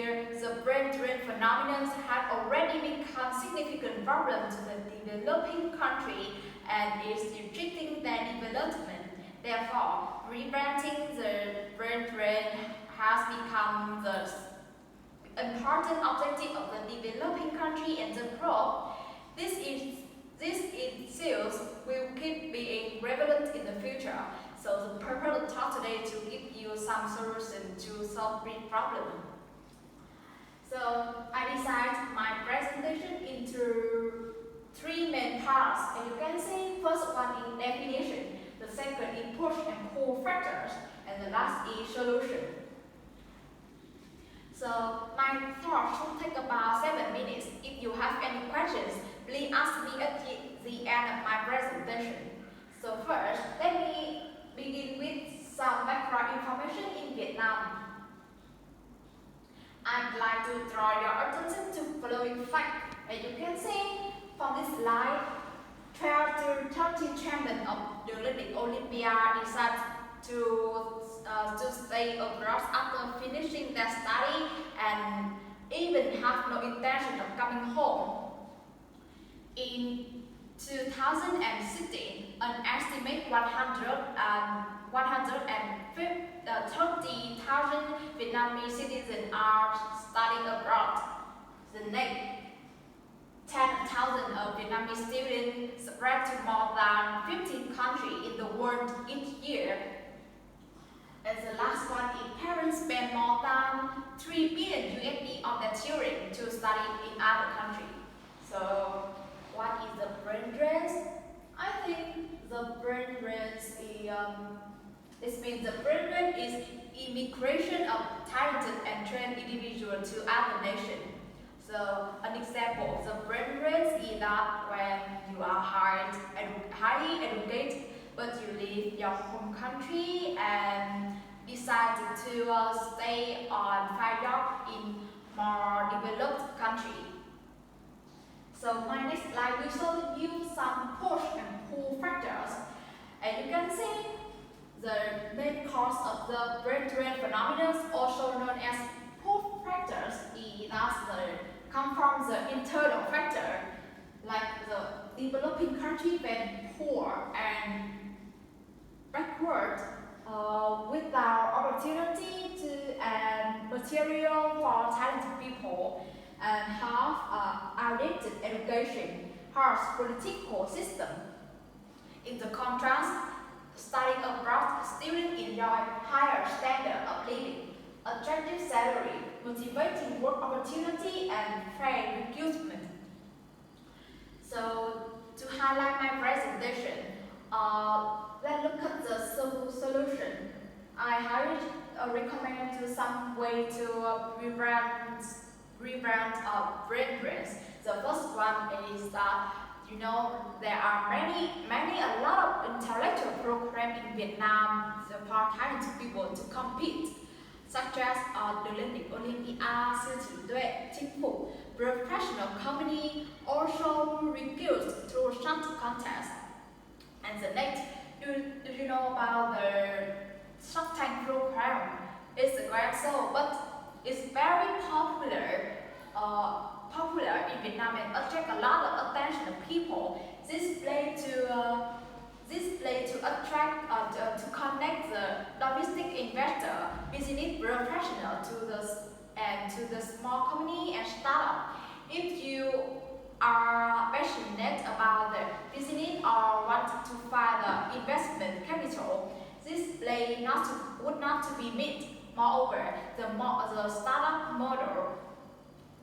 year, the brain drain phenomenon had already become a significant problem to the developing country and is restricting their development. Therefore, preventing the brain drain has become the important objective of the developing country and the globe. This itself will keep being relevant in the future. So the purpose of talk today is to give you some solution to solve this problem. So I decided my presentation into three main parts. And you can see first one is definition, the second is push and pull factors, and the last is solution. So my talk should take about 7 minutes. If you have any questions, please ask me at the end of my presentation. So first, let me begin with some background information in Vietnam. I'd like to draw your attention to following fact. As you can see from this slide, 12 to 13 champions of the Olympiad decided to stay abroad after finishing their study and even have no intention of coming home. In 2016, an estimate 130,000 Vietnamese citizens are studying abroad. The next 10,000 of Vietnamese students spread to more than 15 countries in the world each year. And the last one is parents spend more than 3 billion USD on their children to study in other countries. So what is the brain drain? I think the brain drain is this means the brain drain is immigration of talented and trained individuals to other nations. So an example of the brain drain is that when you are highly educated, but you leave your home country and decide to stay on find job in more developed country. So my next slide will show you some push and pull factors. And you can see the main cause of the brain drain phenomenon, also known as pull factors, is that come from the internal factor, like the developing country when poor and backward without opportunity and material for talented people, and have outdated education, harsh political system. In the contrast, studying abroad, students enjoy higher standard of living, attractive salary, motivating work opportunity, and fair recruitment. So to highlight my presentation, let's look at the solution. I highly recommend to some way to prevent brain drain. The first one is that there are a lot of intellectual programs in Vietnam for talented people to compete, such as the Olympiad, siêu trí tuệ, chinh phục, professional company also recruit through such contests. And the next, do you know about the Shark Tank program? It's a great show, but it's very popular in Vietnam and attract a lot of attention of people. This play to attract to connect the domestic investor, business professional to the small company and startup. If you are passionate about the business or want to find the investment capital, this play would not to be met. Moreover, the startup model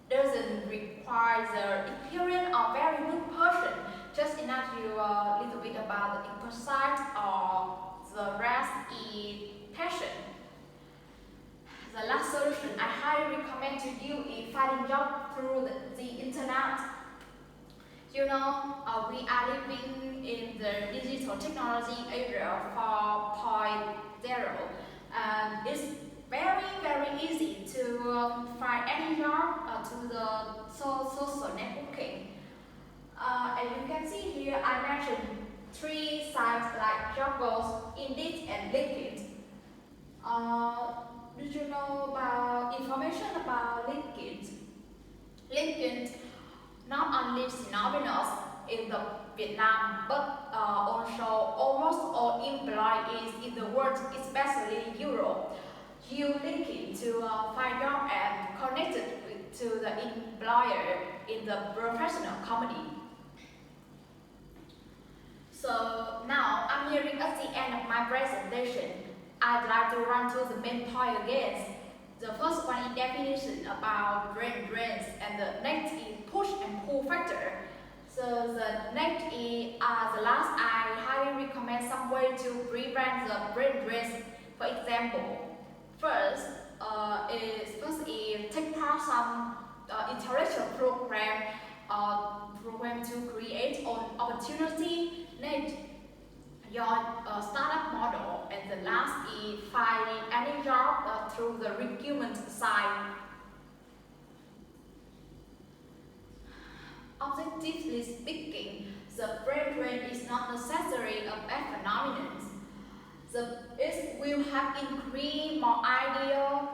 doesn't require the experience of very good person, just enough you a little bit about the insight or the rest is passion. The last solution I highly recommend to you is finding job through the internet. We are living in the digital technology era 4.0, and it's very easy to find any job to the social networking. As you can see here, I mentioned 3 sites like Jobs, Indeed, and LinkedIn. Did you know about information information about LinkedIn. LinkedIn not only synonymous in the Vietnam, but also almost all employees in the world, especially Europe, use LinkedIn to find job and connect to the employer in the professional company. So now I'm nearing at the end of my presentation. I'd like to run through the main point again. The first one is definition about brain drains, and the next is push and pull factor. So the next is the last, I highly recommend some way to prevent the brain drains. For example, first is take part some intellectual program to create an opportunity. Next, your startup model, and the last is finding any job through the recruitment side. Objectively speaking, the brain drain is not necessarily a bad phenomenon. It will have increased more idea,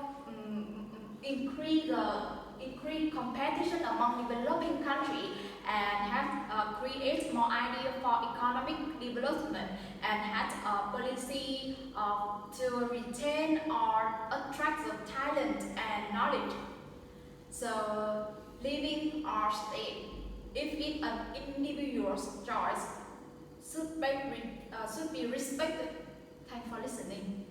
increase competition among developing countries, and have create more idea for economic development, and has a policy to retain or attract the talent and knowledge. So living or stay, if it's an individual's choice, should be respected. Thanks for listening.